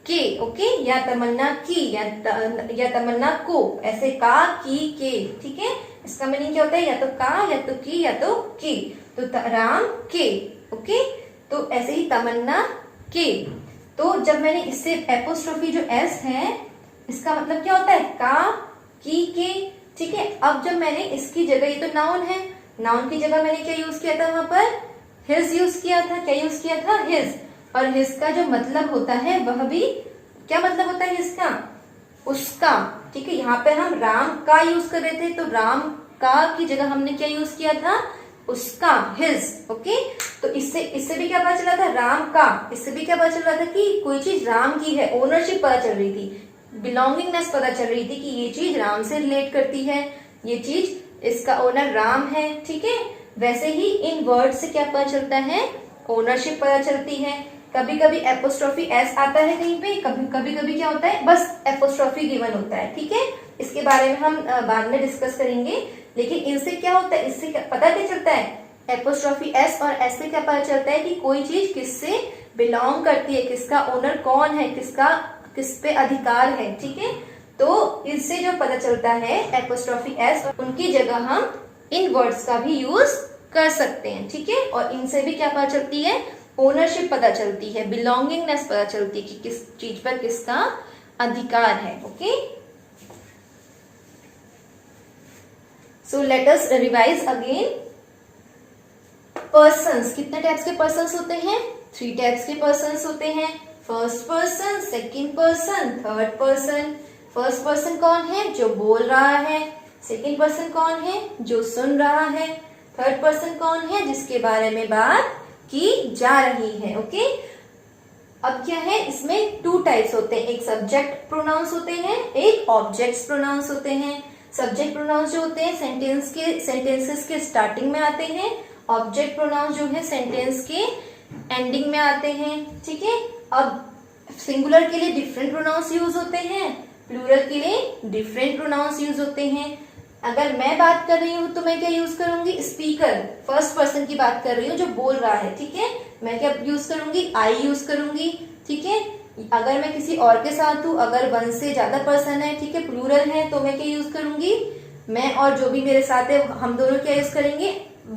के, ओके, या तमन्ना की, या तमन्ना को, ऐसे का, की, के, ठीक है। इसका मीनिंग क्या होता है, या तो का, या तो की, या तो की, तो राम के, ओके। तो ऐसे ही तमन्ना के। तो जब मैंने इससे एपोस्ट्रोफी जो एस है इसका मतलब क्या होता है, का, की, के, ठीक है। अब जब मैंने इसकी जगह, ये तो नाउन है, नाउन की जगह मैंने क्या यूज किया था, वहां पर हिज यूज किया था। क्या यूज किया था, हिज। और हिज का जो मतलब होता है वह भी क्या मतलब होता है हिज का, उसका, ठीक है। यहाँ पे हम राम का यूज कर रहे थे, तो राम का की जगह हमने क्या यूज किया था, उसका, हिज, ओके। तो इससे भी क्या पता चला था, राम का, इससे भी क्या पता चल रहा था कि कोई चीज राम की है, ओनरशिप पता चल रही थी, बिलोंगिंगनेस पता चल रही थी कि ये चीज राम से रिलेट करती है, ये चीज, इसका ओनर राम है, ठीक है। वैसे ही इन वर्ड से क्या पता चलता है, ओनरशिप पता चलती है। कभी कभी एपोस्ट्रोफी एस आता है कहीं पे, कभी कभी क्या होता है, बस एपोस्ट्रोफी गिवन होता है, ठीक है। इसके बारे में हम बाद में डिस्कस करेंगे। लेकिन इनसे क्या होता है, इससे पता क्या चलता है, एपोस्ट्रोफी एस और एस से क्या पता चलता है कि कोई चीज किससे बिलोंग करती है, किसका ओनर कौन है, किस पे अधिकार है, ठीक है। तो इससे जो पता चलता है एपोस्ट्रोफी एस, उनकी जगह हम इन वर्ड्स का भी यूज कर सकते हैं, ठीक है। और इनसे भी क्या पता चलती है, ओनरशिप पता चलती है, बिलोंगिंगनेस पता चलती है कि किस चीज पर किसका अधिकार है, okay. So let us revise again. Persons, कितने टाइप्स के पर्सन्स होते हैं, 3 टाइप्स के पर्सन्स होते हैं। First person, second person, third person. First person कौन है, जो बोल रहा है। सेकंड पर्सन कौन है, जो सुन रहा है। थर्ड पर्सन कौन है, जिसके बारे में बात की जा रही है, ओके। अब क्या है, इसमें 2 टाइप्स होते हैं, एक सब्जेक्ट प्रोनाउंस होते हैं, एक ऑब्जेक्ट्स प्रोनाउंस होते हैं। सब्जेक्ट प्रोनाउंस जो होते हैं सेंटेंसेस के स्टार्टिंग में आते हैं, ऑब्जेक्ट प्रोनाउंस जो है सेंटेंस के एंडिंग में आते हैं, ठीक है। अब सिंगुलर के लिए डिफरेंट प्रोनाउंस यूज होते हैं, प्लूरल के लिए डिफरेंट प्रोनाउंस यूज होते हैं। अगर मैं बात कर रही हूँ तो मैं क्या यूज करूंगी, स्पीकर, फर्स्ट पर्सन की बात कर रही हूँ जो बोल रहा है, ठीक है। मैं क्या यूज करूंगी, आई यूज करूंगी, ठीक है। अगर मैं किसी और के साथ हूँ, अगर 1 से ज्यादा पर्सन है, ठीक है, प्लूरल है, तो मैं क्या यूज करूंगी, मैं और जो भी मेरे साथ है हम दोनों क्या यूज करेंगे,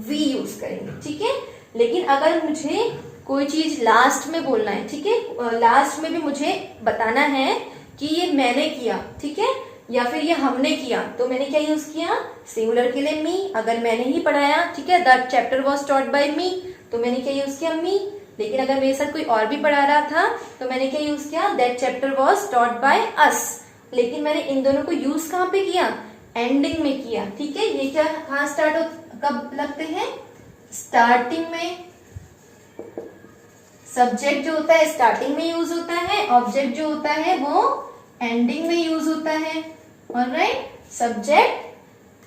वी यूज करेंगे, ठीक है। लेकिन अगर मुझे कोई चीज लास्ट में बोलना है, ठीक है, लास्ट में भी मुझे बताना है कि ये मैंने किया, ठीक है, या फिर ये हमने किया, तो मैंने क्या यूज किया, सिंगुलर के लिए मी। अगर मैंने ही पढ़ाया, ठीक है, that chapter was taught by me, तो मैंने क्या यूज किया, मी। लेकिन अगर मेरे साथ कोई और भी पढ़ा रहा था तो मैंने क्या यूज किया, that chapter was taught by अस। लेकिन मैंने इन दोनों को यूज कहाँ पे किया, एंडिंग में किया, ठीक है। ये क्या कहाँ स्टार्ट हो, कब लगते हैं, स्टार्टिंग में। सब्जेक्ट जो होता है स्टार्टिंग में यूज होता है, ऑब्जेक्ट जो होता है वो एंडिंग में यूज होता है, alright. Subject,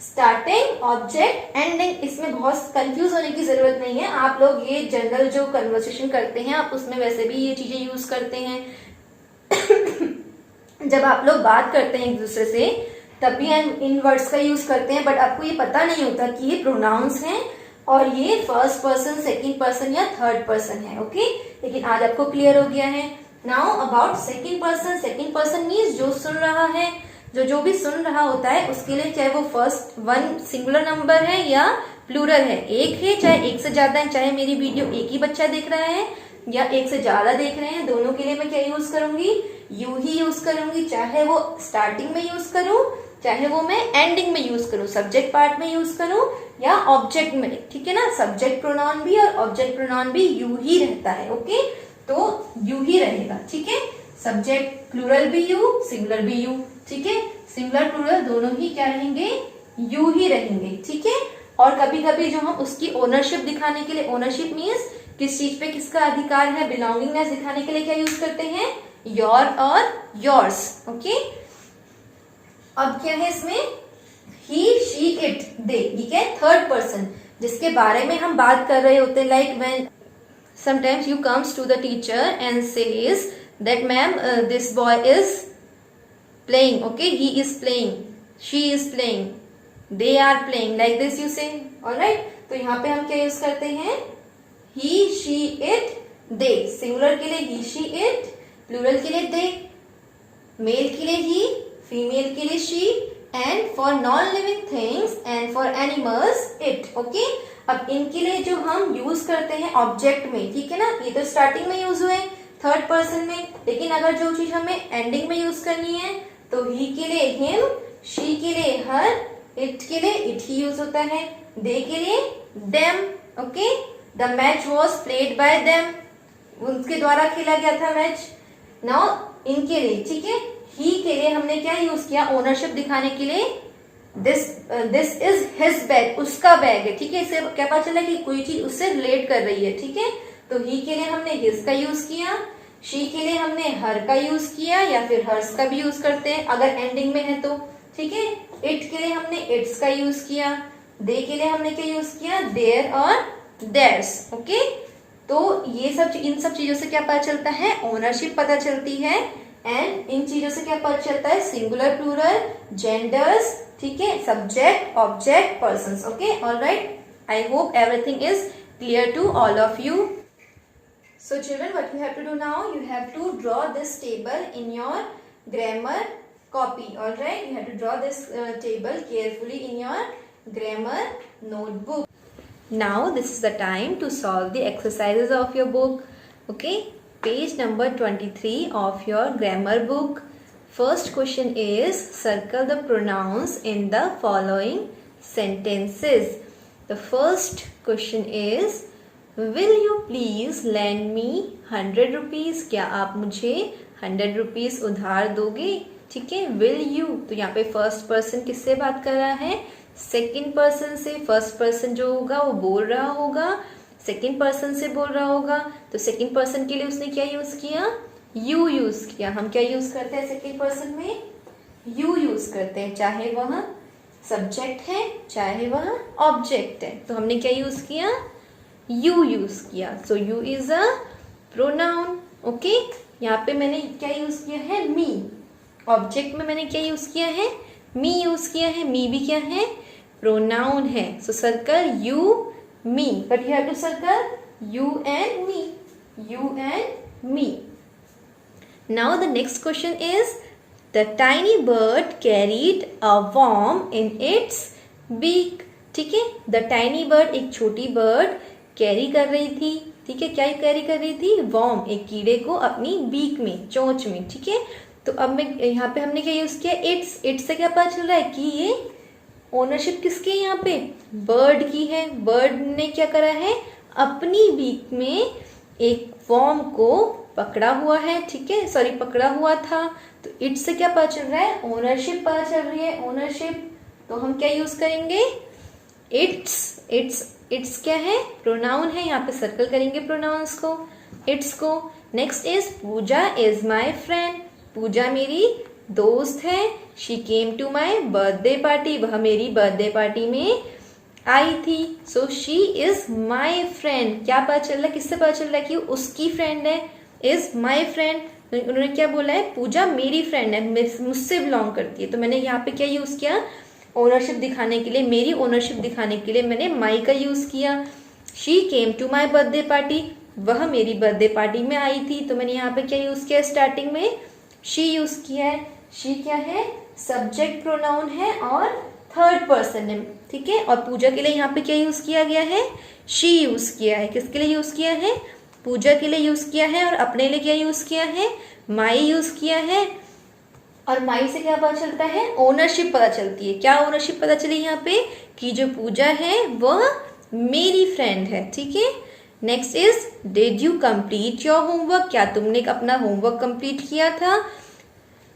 starting, object, ending. इसमें बहुत कंफ्यूज होने की जरूरत नहीं है, आप लोग ये जनरल जो कन्वर्सेशन करते हैं आप उसमें वैसे भी ये चीजें यूज करते हैं। जब आप लोग बात करते हैं एक दूसरे से तब भी इन वर्ड्स का यूज करते हैं, बट आपको ये पता नहीं होता कि ये प्रोनाउंस हैं और ये फर्स्ट पर्सन, सेकंड पर्सन या थर्ड पर्सन है, ओके। लेकिन आज आपको क्लियर हो गया है। Now about second person. Second person means जो सुन रहा है, जो भी सुन रहा होता है उसके लिए, चाहे वो फर्स्ट 1 सिंगुलर नंबर है या प्लूरल है, एक है चाहे एक से ज्यादा है, चाहे मेरी वीडियो एक ही बच्चा देख रहा है या एक से ज्यादा देख रहे हैं, दोनों के लिए मैं क्या यूज करूंगी, यू ही यूज करूंगी। चाहे वो स्टार्टिंग में यूज करूं, चाहे वो मैं एंडिंग में यूज करूं, सब्जेक्ट पार्ट में यूज करूं या ऑब्जेक्ट में, ठीक है ना। सब्जेक्ट प्रोनाउन भी और ऑब्जेक्ट प्रोनाउन भी यू ही रहता है, ओके। तो यू ही रहेगा, ठीक है। सब्जेक्ट प्लूरल भी यू, सिंगुलर भी यू, ठीक है। सिंगुलर प्लूरल दोनों ही क्या रहेंगे, यू ही रहेंगे, ठीक है। और कभी कभी जो हम उसकी ओनरशिप दिखाने के लिए, ओनरशिप मीन्स किस चीज पे किसका अधिकार है, बिलोंगिंगनेस दिखाने के लिए क्या यूज करते हैं, योर और योर्स, ओके। अब क्या है इसमें, ही, शी, इट, दे, ये क्या है, थर्ड पर्सन जिसके बारे में हम बात कर रहे होते हैं। Like when sometimes you comes to the teacher and says that ma'am this boy is playing, okay, he is playing, she is playing, they are playing, like this you say, all right। तो यहाँ पे हम क्या use करते हैं, he, she, it, they। Singular के लिए he, she, it, plural के लिए they, मेल के लिए he, फीमेल के लिए she, and for non-living things and for animals it, okay। अब इनके लिए जो हम यूज करते हैं ऑब्जेक्ट में, ठीक है ना, ये तो स्टार्टिंग में यूज हुए, थर्ड पर्सन में। लेकिन अगर जो चीज हमें एंडिंग में यूज करनी है तो ही के लिए हिम, शी के लिए हर, इट के लिए इट ही यूज होता है, दे के लिए them. Okay, the match was played by them, उनके द्वारा खेला गया था मैच। नाउ इनके लिए, ठीक है, ही के लिए हमने क्या यूज किया, ओनरशिप दिखाने के लिए दिस इज हिज बैग, उसका बैग है, ठीक है। इससे क्या पता चला कि कोई चीज उससे रिलेट कर रही है, ठीक है। तो ही के लिए हमने हिज का यूज किया, शी के लिए हमने हर का यूज किया या फिर हर्स का भी यूज करते हैं अगर एंडिंग में है तो, ठीक है। इट के लिए हमने इट्स का यूज किया, दे के लिए हमने क्या यूज किया, देयर और देयर्स। ओके, तो ये सब इन सब चीजों से क्या पता चलता है, ओनरशिप पता चलती है। एंड इन चीजों से क्या पता चलता है, सिंगुलर, प्लूरल, जेंडर्स, ठीक है, subject, object, persons. Okay, alright, I hope everything is clear to all of you. So children, what you have to do now, you have to draw this table in your grammar copy. All right, you have to draw this table carefully in your grammar notebook. Now this is the time to solve the exercises of your book. Okay, page number 23 of your grammar book. First question is, circle the pronouns in the following sentences. The first question is, will you please lend me 100 rupees? क्या आप मुझे 100 rupees उधार दोगे? ठीक है, will you, तो यहाँ पे फर्स्ट पर्सन किससे बात कर रहा है, सेकंड पर्सन से। फर्स्ट पर्सन जो होगा वो बोल रहा होगा, सेकंड पर्सन से बोल रहा होगा, तो सेकंड पर्सन के लिए उसने क्या यूज किया, यू यूज किया। हम क्या यूज करते हैं सेकंड पर्सन में, यू यूज करते हैं, चाहे वह सब्जेक्ट है चाहे वह ऑब्जेक्ट है, तो हमने क्या यूज किया, यू यूज किया। So you is a pronoun. Okay, यहाँ पे मैंने क्या यूज किया है, मी। ऑब्जेक्ट में मैंने क्या यूज किया है, मी यूज किया है। मी भी क्या है, प्रोनाउन है। So circle you me, but you have to circle you and me, you and me. Now the next question is, The tiny bird carried a worm in its beak. ठीक है, the tiny bird एक छोटी bird carry कर रही थी, ठीक है, क्या कैरी कर रही थी, worm, एक कीड़े को अपनी बीक में, चोंच में, ठीक है। तो अब मैं यहाँ पे हमने क्या यूज किया, इट्स से क्या पता चल रहा है कि ये ओनरशिप किसकी है, यहाँ पे बर्ड की है। बर्ड ने क्या करा है, अपनी बीक में एक worm को पकड़ा हुआ है, ठीक है, सॉरी पकड़ा हुआ था। तो इट से क्या पता चल रहा है, ओनरशिप पता चल रही है, ओनरशिप। तो हम क्या यूज करेंगे, इट्स क्या है, प्रोनाउन है, यहाँ पे सर्कल करेंगे प्रोनाउंस को, इट्स को। Next is, Pooja is my friend, Pooja मेरी दोस्त है। She came to my birthday party, वह मेरी बर्थडे पार्टी में आई थी। So she is my friend, क्या पता चल रहा है, किससे पता चल रहा है कि उसकी फ्रेंड है, इज माई फ्रेंड। उन्होंने क्या बोला है, पूजा मेरी फ्रेंड है, मुझसे बिलोंग करती है। तो मैंने यहाँ पे क्या यूज किया, ओनरशिप दिखाने के लिए, मेरी ओनरशिप दिखाने के लिए मैंने माई का यूज किया। She came to my birthday party, वह मेरी बर्थडे पार्टी में आई थी। तो मैंने यहाँ पे क्या यूज किया, स्टार्टिंग में शी यूज किया है। शी क्या है, सब्जेक्ट प्रोनाउन है और थर्ड पर्सन है, ठीक है। और पूजा के लिए यहाँ पे क्या यूज किया गया है, शी यूज किया है। किसके लिए यूज किया है, पूजा के लिए यूज किया है। और अपने लिए क्या यूज किया है, माई यूज किया है। और माई से क्या पता चलता है, ओनरशिप पता चलती है। क्या ओनरशिप पता चली यहाँ पे, कि जो पूजा है वह मेरी फ्रेंड है, ठीक है। Next is, did you complete your homework, क्या तुमने अपना होमवर्क कंप्लीट किया था।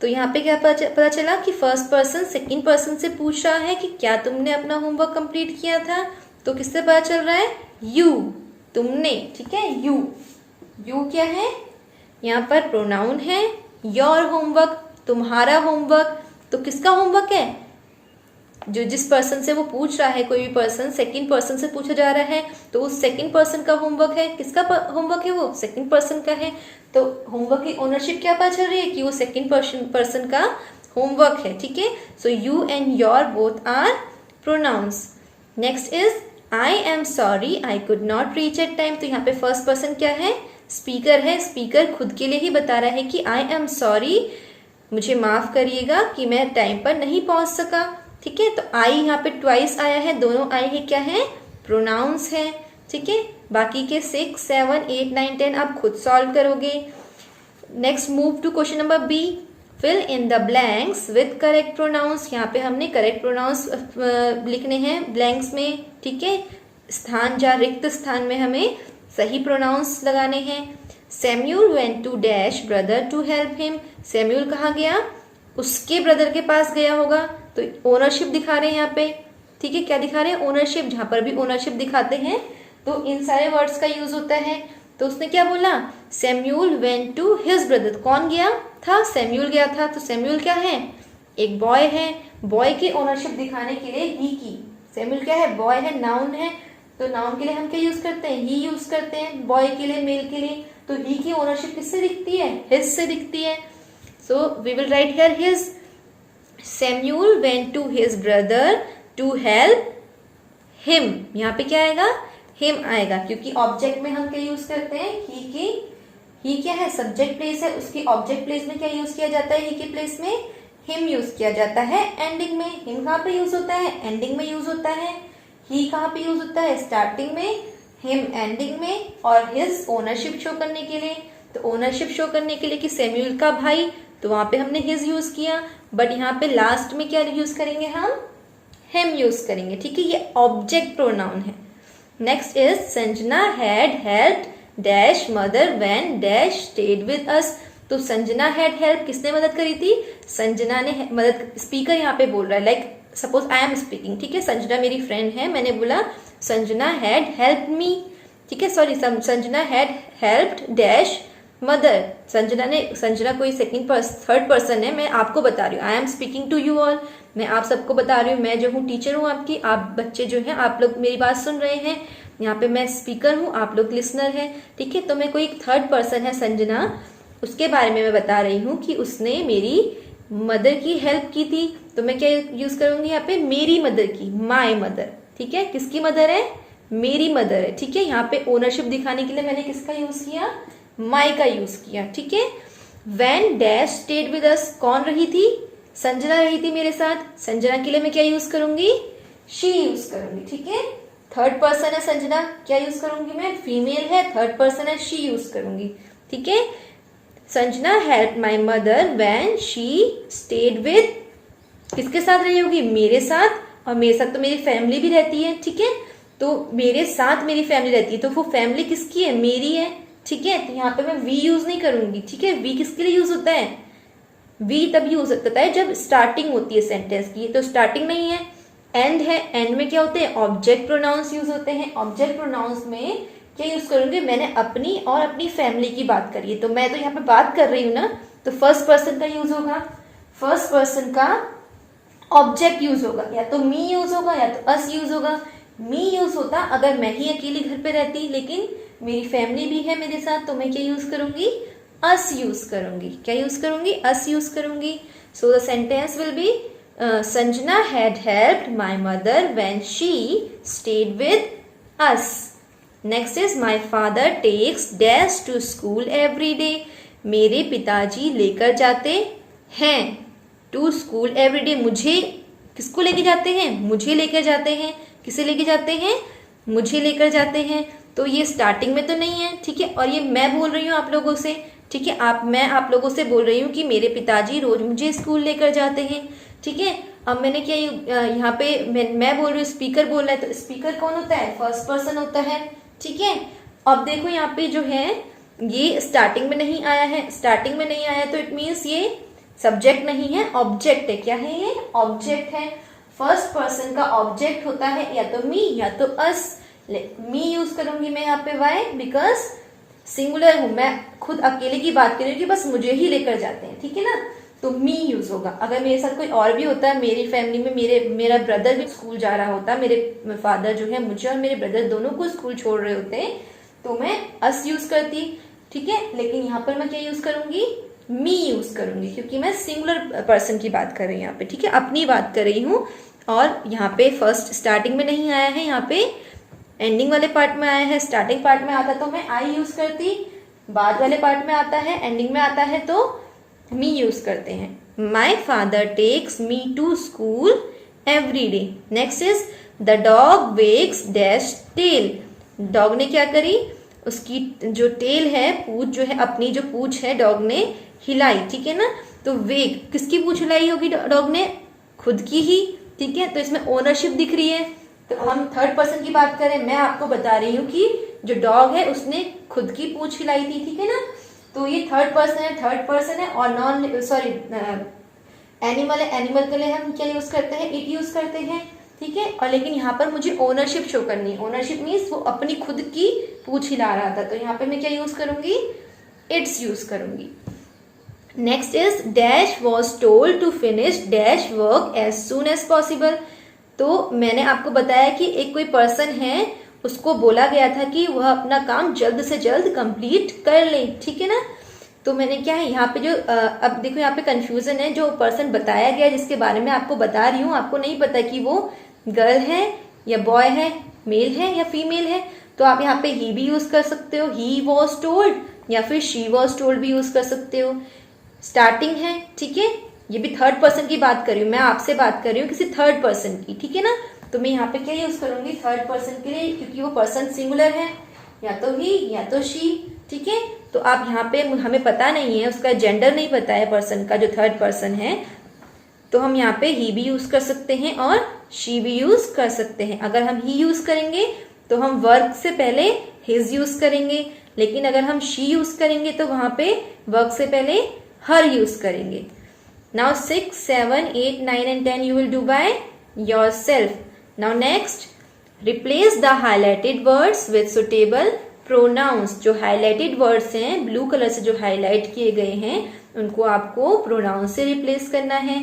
तो यहाँ पे क्या पता चला कि फर्स्ट पर्सन सेकंड पर्सन से पूछ रहा है कि क्या तुमने अपना होमवर्क कंप्लीट किया था। तो किससे पता चल रहा है, यू, तुमने, ठीक है। यू क्या है, यहाँ पर प्रोनाउन है। योर होमवर्क, तुम्हारा होमवर्क। तो किसका होमवर्क है, जो जिस पर्सन से वो पूछ रहा है, कोई भी पर्सन सेकंड पर्सन से पूछा जा रहा है, तो उस सेकंड पर्सन का होमवर्क है। किसका होमवर्क है, वो सेकंड पर्सन का है। तो होमवर्क की ओनरशिप क्या पता चल रही है, कि वो सेकंड पर्सन का होमवर्क है, ठीक है। So you and your both are pronouns. Next is, I am sorry I could not reach at time. तो यहाँ पे फर्स्ट पर्सन क्या है, स्पीकर है। स्पीकर खुद के लिए ही बता रहा है कि आई एम सॉरी, मुझे माफ करिएगा कि मैं टाइम पर नहीं पहुंच सका, ठीक है। तो आई यहाँ पे ट्वाइस आया है, दोनों आई है क्या है, प्रोनाउंस है, ठीक है। बाकी के 6, 7, 8, 9, 10 आप खुद सॉल्व करोगे। Next move to question number B, fill in the blanks with correct pronouns. यहाँ पे हमने करेक्ट प्रोनाउंस लिखने हैं ब्लैंक्स में, ठीक है। स्थान जहाँ रिक्त स्थान में हमें सही प्रोनाउंस लगाने हैं। Samuel went to dash brother to help him. Samuel कहाँ गया? उसके ब्रदर के पास गया होगा, तो ओनरशिप दिखा रहे हैं यहाँ पे, ठीक है। क्या दिखा रहे हैं? ओनरशिप। जहाँ पर भी ओनरशिप दिखाते हैं तो इन सारे वर्ड्स का यूज होता है। तो उसने क्या बोला? Samuel went to his brother. कौन गया था? सैम्यूल गया था। तो सैम्यूल क्या है? एक बॉय है। बॉय की ओनरशिप दिखाने के लिए ही की। सैम्यूल क्या है? बॉय है, नाउन है। तो नाउन के लिए हम क्या यूज करते हैं? ही यूज करते हैं। बॉय के लिए, मेल के लिए। तो ही की ओनरशिप किससे दिखती है? हिज से दिखती है। So we will write here his. Samuel went to his brother to help him. यहाँ पे क्या आएगा? हिम आएगा, क्योंकि ऑब्जेक्ट में हम क्या यूज करते हैं? ही की। ही क्या है? सब्जेक्ट प्लेस है, उसकी ऑब्जेक्ट प्लेस में क्या यूज किया जाता है? ही के प्लेस में हिम यूज किया जाता है। एंडिंग में हिम कहाँ पे यूज होता है? एंडिंग में यूज होता है। ही कहाँ पे यूज होता है? स्टार्टिंग में, हिम एंडिंग में, और हिज ओनरशिप शो करने के लिए। तो ओनरशिप शो करने के लिए कि सैम्यूल का भाई, तो वहां पे हमने हिज यूज किया। बट यहाँ पे लास्ट में क्या यूज करेंगे हम? हिम यूज करेंगे, ठीक है। ये ऑब्जेक्ट प्रोनाउन है। Next is Sanjana had helped dash mother when dash state with अस। तो संजना हैड हेल्प, किसने मदद करी थी? संजना ने मदद। स्पीकर यहाँ पे बोल रहा है, like suppose I am speaking, ठीक है। संजना मेरी फ्रेंड है, मैंने बोला संजना हैड हेल्प मी, ठीक है। Sorry, Sanjana had helped dash mother. Sanjana कोई थर्ड पर्सन है, मैं आपको बता रही हूँ। I am speaking to you all, मैं आप सबको बता रही हूँ। मैं जो हूँ टीचर हूँ आपकी, आप बच्चे जो हैं, आप लोग मेरी बात सुन रहे हैं। यहाँ पे मैं स्पीकर हूँ, आप लोग लिसनर हैं, ठीक है। तो मैं कोई थर्ड पर्सन है संजना, उसके बारे में मैं बता रही हूँ कि उसने मेरी मदर की हेल्प की थी। तो मैं क्या यूज करूंगी यहाँ पे? मेरी मदर की, माय मदर, ठीक है। किसकी मदर है? मेरी मदर है, ठीक है। यहाँ पे ओनरशिप दिखाने के लिए मैंने किसका यूज किया? माई का यूज किया, ठीक है। व्हेन डैश स्टेड विद अस, कौन रही थी? संजना रही थी मेरे साथ। संजना के लिए मैं क्या यूज करूंगी? शी यूज करूंगी, ठीक है। थर्ड पर्सन है संजना, क्या यूज करूंगी मैं? फीमेल है, थर्ड पर्सन है, शी यूज करूंगी, ठीक है। Sanjana help my mother when she stayed with, किसके साथ रही होगी? मेरे साथ। और मेरे साथ तो मेरी फैमिली भी रहती है, ठीक है। तो मेरे साथ मेरी फैमिली रहती है, तो वो फैमिली किसकी है? मेरी है, ठीक है। तो यहाँ पे मैं वी यूज नहीं करूंगी, ठीक है। वी किसके लिए यूज होता है? वी तब यूज होता है जब स्टार्टिंग होती है सेंटेंस की। तो स्टार्टिंग नहीं है, एंड है। एंड में क्या होते हैं? ऑब्जेक्ट प्रोनाउंस यूज होते हैं। ऑब्जेक्ट प्रोनाउंस में क्या यूज करूंगी? मैंने अपनी और अपनी फैमिली की बात करी है, तो मैं तो यहाँ पे बात कर रही हूँ ना, तो फर्स्ट पर्सन का यूज होगा। फर्स्ट पर्सन का ऑब्जेक्ट यूज होगा, या तो मी यूज होगा या तो अस यूज होगा। मी यूज होता अगर मैं ही अकेली घर पे रहती, लेकिन मेरी फैमिली भी है मेरे साथ, तो मैं क्या यूज करूंगी? अस यूज करूंगी। क्या यूज करूंगी? अस यूज करूंगी। So the sentence will be Sanjana had helped my mother when she stayed with us. Next is my father takes dash to school every day. मेरे पिताजी लेकर जाते हैं टू स्कूल एवरी डे। मुझे किसको लेके जाते हैं? मुझे लेकर जाते हैं। किसे लेके जाते हैं? मुझे लेकर जाते हैं। तो ये स्टार्टिंग में तो नहीं है, ठीक है। और ये मैं बोल रही हूँ आप लोगों से, ठीक है। मैं आप लोगों से बोल रही हूँ कि मेरे पिताजी रोज मुझे स्कूल लेकर जाते हैं, ठीक है। अब मैंने क्या यहाँ पे मैं बोल रही हूँ, स्पीकर बोल रहा है, तो स्पीकर कौन होता है? फर्स्ट पर्सन होता है, ठीक है। अब देखो यहाँ पे जो है ये स्टार्टिंग में नहीं आया है। स्टार्टिंग में नहीं आया तो इट मीन्स ये सब्जेक्ट नहीं है, ऑब्जेक्ट है। क्या है ये? ऑब्जेक्ट है। फर्स्ट पर्सन का ऑब्जेक्ट होता है या तो मी या तो अस। मी यूज करूंगी मैं यहाँ पे, वाई? बिकॉज सिंगुलर हूं, मैं खुद अकेले की बात कर रही हूँ कि बस मुझे ही लेकर जाते हैं, ठीक है ना। तो मी यूज होगा। अगर मेरे साथ कोई और भी होता है, मेरी फैमिली में मेरा ब्रदर भी स्कूल जा रहा होता, मेरे फादर जो है मुझे और मेरे ब्रदर दोनों को स्कूल छोड़ रहे होते, तो मैं अस यूज करती, ठीक है। लेकिन यहाँ पर मैं क्या यूज करूंगी? मी यूज करूंगी, क्योंकि मैं सिंगुलर पर्सन की बात कर रही हूँ यहाँ पे, ठीक है। अपनी बात कर रही हूँ। और यहाँ पे फर्स्ट स्टार्टिंग में नहीं आया है, यहाँ पे एंडिंग वाले पार्ट में आया है। स्टार्टिंग पार्ट में आता तो मैं आई यूज करती, बाद वाले पार्ट में आता है, एंडिंग में आता है तो मी यूज करते हैं। My father takes me to school every day. Next is the dog wags dash tail. Dog ने क्या करी? उसकी जो टेल है, पूंछ जो है, अपनी जो पूंछ है डॉग ने हिलाई, ठीक है ना। तो वेग, किसकी पूंछ हिलाई होगी डॉग ने? खुद की ही, ठीक है। तो इसमें ओनरशिप दिख रही है। तो हम थर्ड पर्सन की बात करें, मैं आपको बता रही हूँ कि जो डॉग है उसने खुद की पूंछ हिलाई थी, ठीक है ना। तो ये थर्ड पर्सन है और एनिमल है, एनिमल के लिए हम क्या यूज करते हैं? इट यूज करते हैं, ठीक है। और लेकिन यहाँ पर मुझे ओनरशिप शो करनी है। ओनरशिप मीन्स वो अपनी खुद की पूंछ हिला रहा था, तो यहाँ पे मैं क्या यूज करूंगी? इट्स यूज करूंगी। Next is dash was told to finish dash work as soon as possible. तो मैंने आपको बताया कि एक कोई पर्सन है, उसको बोला गया था कि वह अपना काम जल्द से जल्द कंप्लीट कर ले, ठीक है ना। तो मैंने क्या है यहाँ पे जो अब देखो यहाँ पे कंफ्यूजन है। जो पर्सन बताया गया जिसके बारे में आपको बता रही हूँ, आपको नहीं पता कि वो गर्ल है या बॉय है, मेल है या फीमेल है। तो आप यहाँ पे ही भी यूज कर सकते हो, ही वॉज टोल्ड, या फिर शी वॉज टोल्ड भी यूज कर सकते हो। स्टार्टिंग है, ठीक है। ये भी थर्ड पर्सन की बात कर रही हूँ, मैं आपसे बात कर रही हूँ किसी थर्ड पर्सन की, ठीक है ना। तो मैं यहाँ पे क्या यूज करूंगी थर्ड पर्सन के लिए, क्योंकि वो पर्सन सिंगुलर है, या तो ही या तो शी, ठीक है। तो आप यहाँ पे, हमें पता नहीं है, उसका जेंडर नहीं पता है पर्सन का, जो थर्ड पर्सन है, तो हम यहाँ पे ही भी यूज कर सकते हैं और शी भी यूज कर सकते हैं। अगर हम ही यूज करेंगे तो हम वर्क से पहले हिज यूज करेंगे, लेकिन अगर हम शी यूज करेंगे तो वहां पे वर्क से पहले हर यूज करेंगे। Now 6, 7, 8, 9 and 10 you will do by yourself. Now next, replace the highlighted words with suitable pronouns. जो highlighted words हैं, ब्लू कलर से जो हाईलाइट किए गए हैं, उनको आपको प्रोनाउन से रिप्लेस करना है।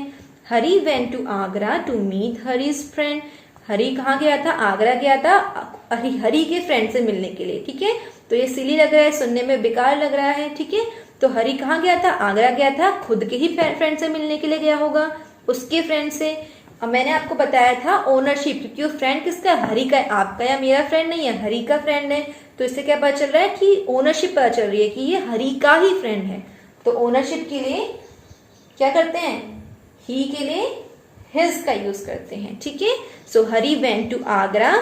हरी went to Agra to meet हरी's friend. हरी कहाँ गया था? आगरा गया था हरी के फ्रेंड से मिलने के लिए, ठीक है। तो ये सिली लग रहा है, सुनने में बेकार लग रहा है, ठीक है। तो हरी कहाँ गया था? आगरा गया था, खुद के ही फ्रेंड से मिलने के लिए गया होगा, उसके फ्रेंड से। अब मैंने आपको बताया था ओनरशिप, क्योंकि वो फ्रेंड किसका? हरी का है, आपका या मेरा फ्रेंड नहीं है, हरी का फ्रेंड है। तो इससे क्या पता चल रहा है कि ओनरशिप पता चल रही है कि ये हरी का ही फ्रेंड है। तो ओनरशिप के लिए क्या करते हैं? ही के लिए हिज का यूज करते हैं, ठीक है। So Hari went to Agra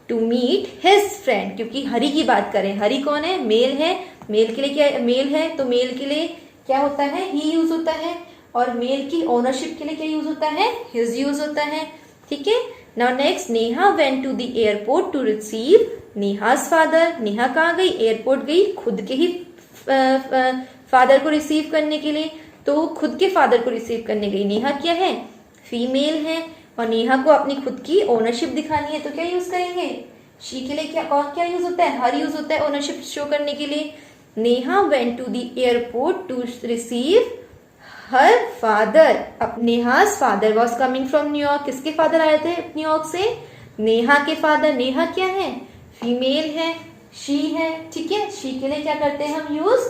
to meet his friend, क्योंकि हरी की बात करें, हरी कौन है? मेल है, मेल के लिए क्या? मेल है, तो मेल के लिए क्या होता है? ही यूज होता है। और मेल की ओनरशिप के लिए क्या यूज होता है? हिज यूज होता है, ठीक है। Now next, Neha went to the airport to receive Neha's father. Neha कहाँ गई? एयरपोर्ट गई, खुद के ही फादर को रिसीव करने के लिए। तो खुद के फादर को रिसीव करने गई। नेहा क्या है? फीमेल है, और नेहा को अपनी खुद की ओनरशिप दिखानी है, तो क्या यूज करेंगे? शी के लिए क्या यूज होता है? हर यूज होता है ओनरशिप शो करने के लिए। Neha went to the airport to receive her father. अब Neha's father was coming from New York. किसके फादर आए थे न्यूयॉर्क से? नेहा के फादर। नेहा क्या है? फीमेल है, शी है, ठीक है। शी के लिए क्या करते हैं हम? यूज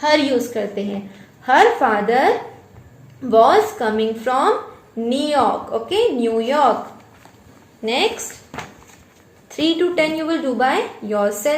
हर यूज करते हैं। Her father was coming from New York, okay, New York. Next, 3 to 10 you will do by yourself.